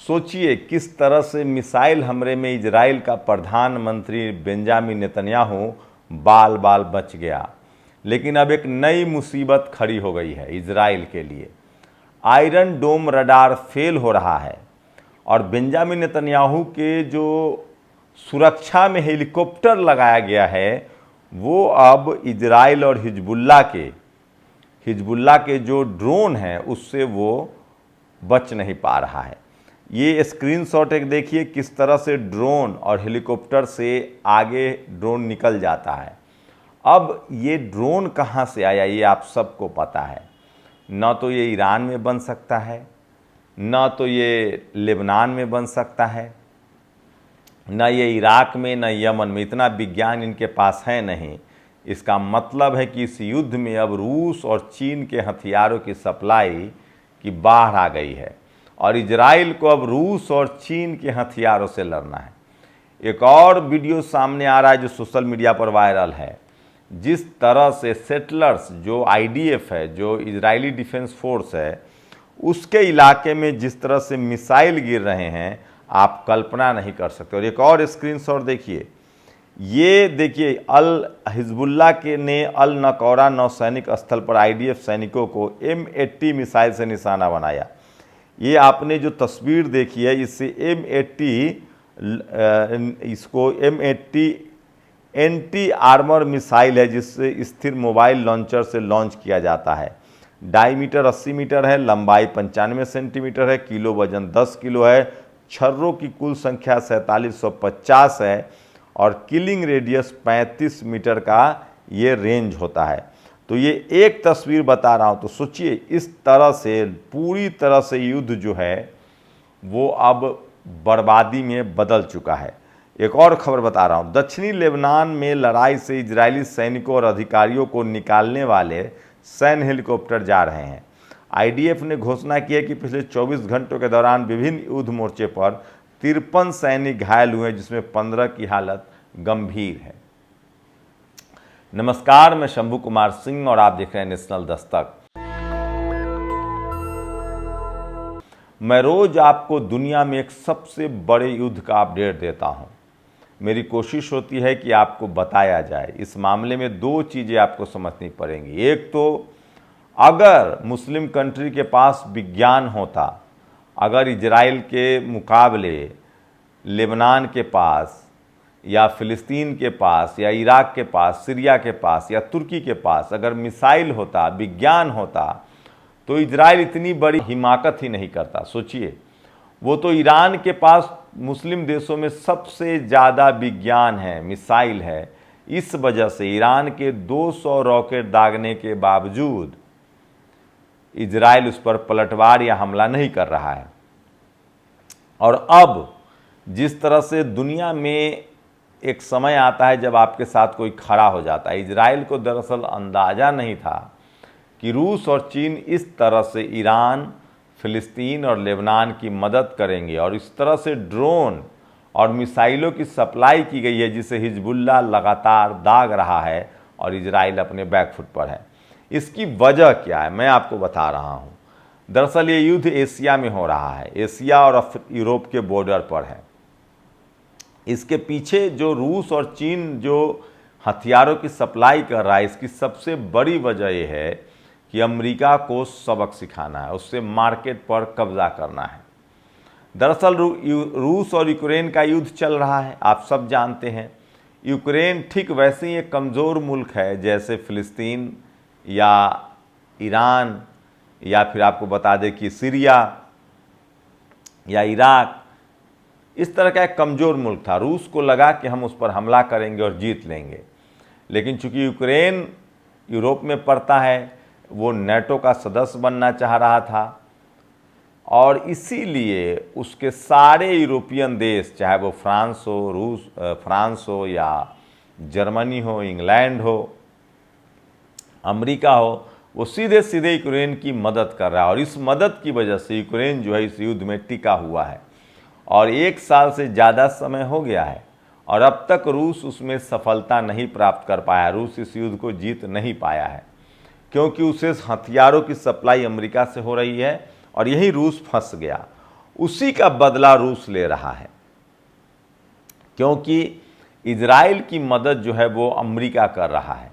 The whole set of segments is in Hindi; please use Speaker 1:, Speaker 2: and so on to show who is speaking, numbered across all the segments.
Speaker 1: सोचिए किस तरह से मिसाइल हमले में इजराइल का प्रधानमंत्री बेंजामिन नेतन्याहू बाल बाल बच गया। लेकिन अब एक नई मुसीबत खड़ी हो गई है इजराइल के लिए। आयरन डोम रडार फेल हो रहा है और बेंजामिन नेतन्याहू के जो सुरक्षा में हेलीकॉप्टर लगाया गया है वो अब इजराइल और हिजबुल्लाह के जो ड्रोन हैं उससे वो बच नहीं पा रहा है। ये स्क्रीनशॉट एक देखिए किस तरह से ड्रोन और हेलीकॉप्टर से आगे ड्रोन निकल जाता है। अब ये ड्रोन कहाँ से आया ये आप सबको पता है। न तो ये ईरान में बन सकता है, न तो ये लेबनान में बन सकता है, न ये इराक में, न यमन में। इतना विज्ञान इनके पास है नहीं। इसका मतलब है कि इस युद्ध में अब रूस और चीन के हथियारों की सप्लाई की बाढ़ आ गई है और इजराइल को अब रूस और चीन के हथियारों से लड़ना है। एक और वीडियो सामने आ रहा है जो सोशल मीडिया पर वायरल है। जिस तरह से सेटलर्स जो आईडीएफ है, जो इजरायली डिफेंस फोर्स है, उसके इलाके में जिस तरह से मिसाइल गिर रहे हैं आप कल्पना नहीं कर सकते। और एक और स्क्रीनशॉट देखिए, ये देखिए अल हिजबुल्लाह के ने अल नकौरा नौसैनिक स्थल पर आईडीएफ सैनिकों को M80 मिसाइल से निशाना बनाया। ये आपने जो तस्वीर देखी है इससे इसको M80 एंटी आर्मर मिसाइल है जिससे स्थिर मोबाइल लॉन्चर से लॉन्च किया जाता है। डायमीटर 80 मीटर है, लंबाई 95 सेंटीमीटर है, किलो वजन 10 किलो है, छर्रों की कुल संख्या 4750 है और किलिंग रेडियस 35 मीटर का ये रेंज होता है। तो ये एक तस्वीर बता रहा हूँ। तो सोचिए इस तरह से पूरी तरह से युद्ध जो है वो अब बर्बादी में बदल चुका है। एक और खबर बता रहा हूँ, दक्षिणी लेबनान में लड़ाई से इजरायली सैनिकों और अधिकारियों को निकालने वाले सैन्य हेलीकॉप्टर जा रहे हैं। आईडीएफ ने घोषणा की है कि पिछले 24 घंटों के दौरान विभिन्न युद्ध मोर्चे पर 53 सैनिक घायल हुए जिसमें 15 की हालत गंभीर है। नमस्कार, मैं शंभू कुमार सिंह और आप देख रहे हैं नेशनल दस्तक। मैं रोज आपको दुनिया में एक सबसे बड़े युद्ध का अपडेट देता हूं। मेरी कोशिश होती है कि आपको बताया जाए। इस मामले में दो चीज़ें आपको समझनी पड़ेंगी। एक तो अगर मुस्लिम कंट्री के पास विज्ञान होता, अगर इजराइल के मुकाबले लेबनान के पास या फ़िलिस्तीन के पास या इराक के पास, सीरिया के पास या तुर्की के पास अगर मिसाइल होता, विज्ञान होता, तो इजराइल इतनी बड़ी हिमाकत ही नहीं करता। सोचिए, वो तो ईरान के पास मुस्लिम देशों में सबसे ज़्यादा विज्ञान है, मिसाइल है। इस वजह से ईरान के 200 रॉकेट दागने के बावजूद इजराइल उस पर पलटवार या हमला नहीं कर रहा है। और अब जिस तरह से दुनिया में एक समय आता है जब आपके साथ कोई खड़ा हो जाता है, इजराइल को दरअसल अंदाज़ा नहीं था कि रूस और चीन इस तरह से ईरान, फ़िलिस्तीन और लेबनान की मदद करेंगे और इस तरह से ड्रोन और मिसाइलों की सप्लाई की गई है जिसे हिजबुल्लाह लगातार दाग रहा है और इजराइल अपने बैकफुट पर है। इसकी वजह क्या है मैं आपको बता रहा हूँ। दरअसल ये युद्ध एशिया में हो रहा है, एशिया और यूरोप के बॉर्डर पर है। इसके पीछे जो रूस और चीन जो हथियारों की सप्लाई कर रहा है, इसकी सबसे बड़ी वजह यह है कि अमेरिका को सबक सिखाना है, उससे मार्केट पर कब्जा करना है। दरअसल रूस और यूक्रेन का युद्ध चल रहा है, आप सब जानते हैं। यूक्रेन ठीक वैसे ही एक कमज़ोर मुल्क है जैसे फ़िलिस्तीन या ईरान या फिर आपको बता दें कि सीरिया या इराक, इस तरह का एक कमज़ोर मुल्क था। रूस को लगा कि हम उस पर हमला करेंगे और जीत लेंगे, लेकिन चूंकि यूक्रेन यूरोप में पड़ता है, वो नेटो का सदस्य बनना चाह रहा था और इसीलिए उसके सारे यूरोपियन देश, चाहे वो फ्रांस हो या जर्मनी हो, इंग्लैंड हो, अमेरिका हो, वो सीधे सीधे यूक्रेन की मदद कर रहा है। और इस मदद की वजह से यूक्रेन जो है इस युद्ध में टिका हुआ है और 1 साल से ज़्यादा समय हो गया है और अब तक रूस उसमें सफलता नहीं प्राप्त कर पाया। रूस इस युद्ध को जीत नहीं पाया है क्योंकि उसे हथियारों की सप्लाई अमेरिका से हो रही है और यही रूस फंस गया। उसी का बदला रूस ले रहा है, क्योंकि इजराइल की मदद जो है वो अमेरिका कर रहा है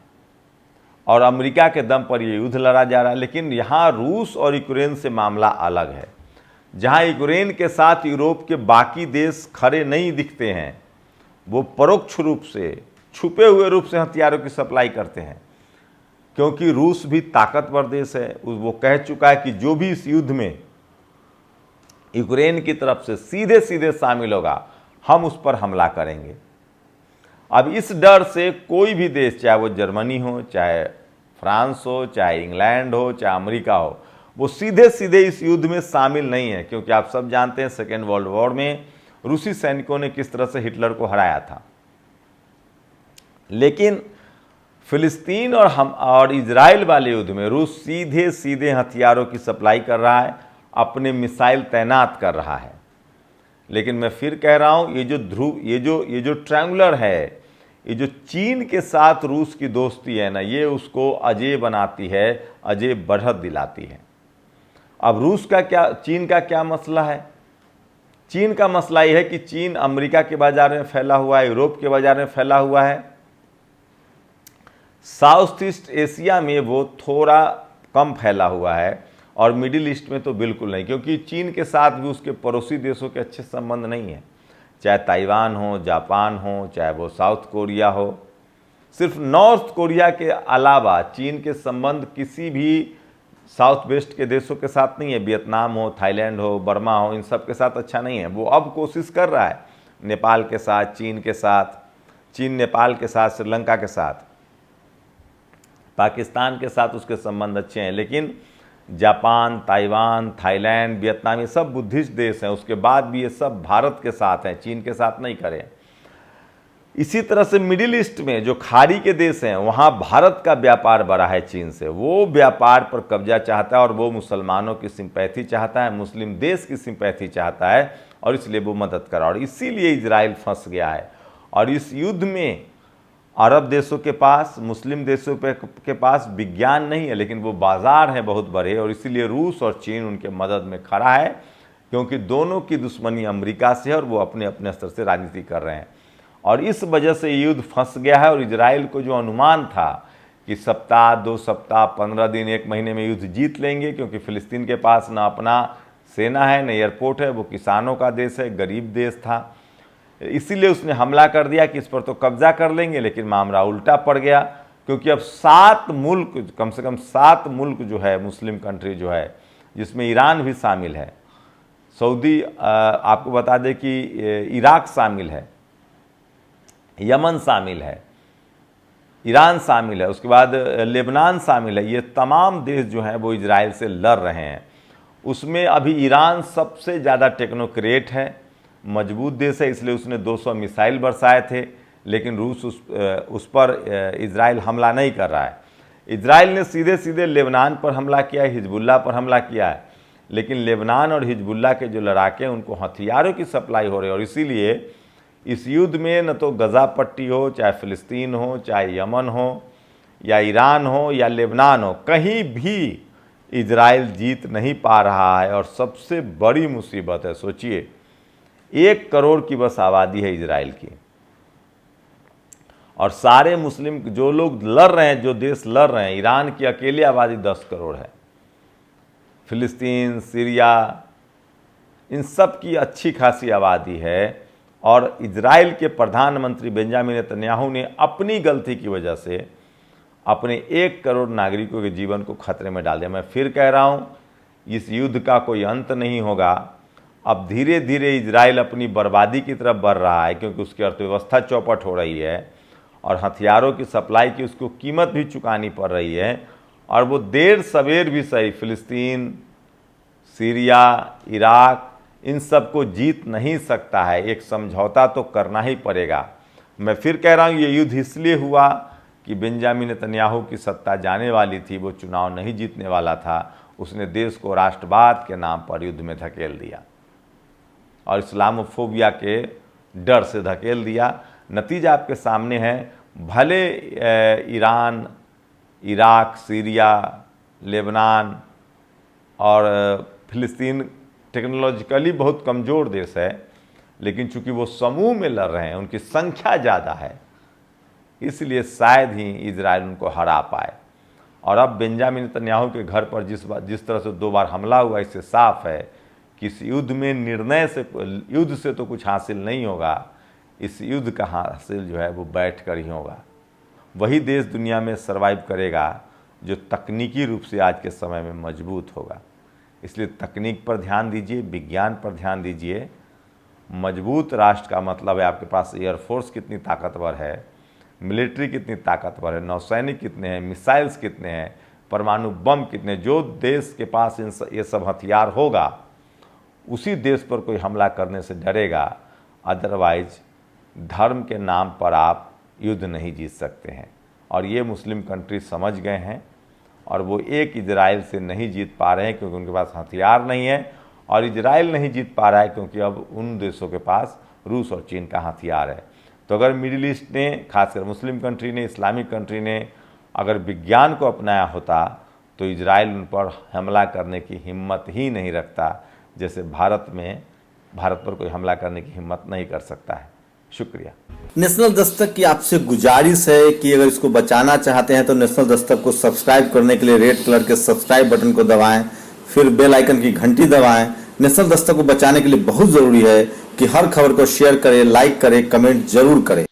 Speaker 1: और अमेरिका के दम पर ये युद्ध लड़ा जा रहा है। लेकिन यहाँ रूस और यूक्रेन से मामला अलग है। जहाँ यूक्रेन के साथ यूरोप के बाकी देश खड़े नहीं दिखते हैं, वो परोक्ष रूप से, छुपे हुए रूप से हथियारों की सप्लाई करते हैं, क्योंकि रूस भी ताकतवर देश है। वो कह चुका है कि जो भी इस युद्ध में यूक्रेन की तरफ से सीधे सीधे शामिल होगा, हम उस पर हमला करेंगे। अब इस डर से कोई भी देश, चाहे वो जर्मनी हो, चाहे फ्रांस हो, चाहे इंग्लैंड हो, चाहे अमेरिका हो, वो सीधे सीधे इस युद्ध में शामिल नहीं है, क्योंकि आप सब जानते हैं सेकेंड वर्ल्ड वॉर में रूसी सैनिकों ने किस तरह से हिटलर को हराया था। लेकिन फिलिस्तीन और इजराइल वाले युद्ध में रूस सीधे सीधे हथियारों की सप्लाई कर रहा है, अपने मिसाइल तैनात कर रहा है। लेकिन मैं फिर कह रहा हूं, ये जो ट्रायंगुलर है, ये जो चीन के साथ रूस की दोस्ती है ना, ये उसको अजेय बनाती है, अजेय बढ़त दिलाती है। अब चीन का क्या मसला है? चीन का मसला ये है कि चीन अमेरिका के बाजार में फैला हुआ है, यूरोप के बाजार में फैला हुआ है। साउथ ईस्ट एशिया में वो थोड़ा कम फैला हुआ है और मिडिल ईस्ट में तो बिल्कुल नहीं, क्योंकि चीन के साथ भी उसके पड़ोसी देशों के अच्छे संबंध नहीं है, चाहे ताइवान हो, जापान हो, चाहे वो साउथ कोरिया हो। सिर्फ नॉर्थ कोरिया के अलावा चीन के संबंध किसी भी साउथ वेस्ट के देशों के साथ नहीं है। वियतनाम हो, थाईलैंड हो, बर्मा हो, इन सब के साथ अच्छा नहीं है। वो अब कोशिश कर रहा है नेपाल के साथ, चीन नेपाल के साथ, श्रीलंका के साथ, पाकिस्तान के साथ उसके संबंध अच्छे हैं। लेकिन जापान, ताइवान, थाईलैंड, वियतनाम, ये सब बुद्धिस्ट देश हैं। उसके बाद भी ये सब भारत के साथ हैं, चीन के साथ नहीं करें। इसी तरह से मिडिल ईस्ट में जो खाड़ी के देश हैं, वहाँ भारत का व्यापार बढ़ा है चीन से। वो व्यापार पर कब्जा चाहता है और वो मुसलमानों की सिंपैथी चाहता है, मुस्लिम देश की सिंपैथी चाहता है, और इसलिए वो मदद करा। और इसीलिए इजराइल फंस गया है। और इस युद्ध में अरब देशों के पास, मुस्लिम देशों के पास विज्ञान नहीं है, लेकिन वो बाजार हैं बहुत बड़े, और इसीलिए रूस और चीन उनके मदद में खड़ा है, क्योंकि दोनों की दुश्मनी अमेरिका से है और वो अपने अपने स्तर से राजनीति कर रहे हैं। और इस वजह से युद्ध फंस गया है। और इजराइल को जो अनुमान था कि सप्ताह, 2 सप्ताह, 15 दिन, 1 महीने में युद्ध जीत लेंगे, क्योंकि फिलिस्तीन के पास ना अपना सेना है, न एयरपोर्ट है, वो किसानों का देश है, गरीब देश था, इसीलिए उसने हमला कर दिया कि इस पर तो कब्जा कर लेंगे। लेकिन मामला उल्टा पड़ गया, क्योंकि अब 7 मुल्क, कम से कम 7 मुल्क जो है, मुस्लिम कंट्री जो है, जिसमें ईरान भी शामिल है, सऊदी, आपको बता दें कि इराक शामिल है, यमन शामिल है, ईरान शामिल है, उसके बाद लेबनान शामिल है। ये तमाम देश जो हैं वो इजराइल से लड़ रहे हैं। उसमें अभी ईरान सबसे ज़्यादा टेक्नोक्रेट है, मजबूत देश है, इसलिए उसने 200 मिसाइल बरसाए थे। लेकिन रूस उस पर इजराइल हमला नहीं कर रहा है। इजराइल ने सीधे सीधे लेबनान पर हमला किया है, हिजबुल्लाह पर हमला किया है। लेकिन लेबनान और हिजबुल्लाह के जो लड़ाके हैं, उनको हथियारों की सप्लाई हो रही है। और इसीलिए इस युद्ध में न तो गजा पट्टी हो, चाहे फ़िलिस्तीन हो, चाहे यमन हो, या ईरान हो, या लेबनान हो, कहीं भी इजराइल जीत नहीं पा रहा है। और सबसे बड़ी मुसीबत है, सोचिए, 1 करोड़ की बस आबादी है इजराइल की, और सारे मुस्लिम जो लोग लड़ रहे हैं, जो देश लड़ रहे हैं, ईरान की अकेली आबादी 10 करोड़ है। फिलिस्तीन, सीरिया, इन सब की अच्छी खासी आबादी है। और इजराइल के प्रधानमंत्री बेंजामिन नेतन्याहू ने अपनी गलती की वजह से अपने 1 करोड़ नागरिकों के जीवन को खतरे में डाल दिया। मैं फिर कह रहा हूँ, इस युद्ध का कोई अंत नहीं होगा। अब धीरे धीरे इजराइल अपनी बर्बादी की तरफ बढ़ रहा है, क्योंकि उसकी अर्थव्यवस्था चौपट हो रही है और हथियारों की सप्लाई की उसको कीमत भी चुकानी पड़ रही है। और वो देर सवेर भी सही फिलिस्तीन, सीरिया, इराक, इन सब को जीत नहीं सकता है। एक समझौता तो करना ही पड़ेगा। मैं फिर कह रहा हूँ, ये युद्ध इसलिए हुआ कि बेंजामिन नेतन्याहू की सत्ता जाने वाली थी, वो चुनाव नहीं जीतने वाला था। उसने देश को राष्ट्रवाद के नाम पर युद्ध में धकेल दिया और इस्लामोफोबिया के डर से धकेल दिया। नतीजा आपके सामने है। भले ईरान, इराक, सीरिया, लेबनान और फिलिस्तीन टेक्नोलॉजिकली बहुत कमज़ोर देश है, लेकिन चूंकि वो समूह में लड़ रहे हैं, उनकी संख्या ज़्यादा है, इसलिए शायद ही इजराइल उनको हरा पाए। और अब बेंजामिन नेतन्याहू के घर पर जिस तरह से 2 बार हमला हुआ, इससे साफ है कि इस युद्ध में युद्ध से तो कुछ हासिल नहीं होगा, इस युद्ध का हासिल जो है वो बैठ कर ही होगा। वही देश दुनिया में सर्वाइव करेगा जो तकनीकी रूप से आज के समय में मजबूत होगा। इसलिए तकनीक पर ध्यान दीजिए, विज्ञान पर ध्यान दीजिए। मजबूत राष्ट्र का मतलब है आपके पास एयरफोर्स कितनी ताकतवर है, मिलिट्री कितनी ताकतवर है, नौसैनिक कितने हैं, मिसाइल्स कितने हैं, परमाणु बम कितने। जो देश के पास ये सब हथियार होगा, उसी देश पर कोई हमला करने से डरेगा। अदरवाइज धर्म के नाम पर आप युद्ध नहीं जीत सकते हैं। और ये मुस्लिम कंट्री समझ गए हैं, और वो एक इजराइल से नहीं जीत पा रहे हैं क्योंकि उनके पास हथियार नहीं है, और इजराइल नहीं जीत पा रहा है क्योंकि अब उन देशों के पास रूस और चीन का हथियार है। तो अगर मिडिल ईस्ट ने, खासकर मुस्लिम कंट्री ने, इस्लामिक कंट्री ने अगर विज्ञान को अपनाया होता तो इजराइल उन पर हमला करने की हिम्मत ही नहीं रखता, जैसे भारत पर कोई हमला करने की हिम्मत नहीं कर सकता है। शुक्रिया।
Speaker 2: नेशनल दस्तक की आपसे गुजारिश है कि अगर इसको बचाना चाहते हैं तो नेशनल दस्तक को सब्सक्राइब करने के लिए रेड कलर के सब्सक्राइब बटन को दबाएं, फिर बेल आइकन की घंटी दबाएं। नेशनल दस्तक को बचाने के लिए बहुत जरूरी है कि हर खबर को शेयर करें, लाइक करें, कमेंट जरूर करें।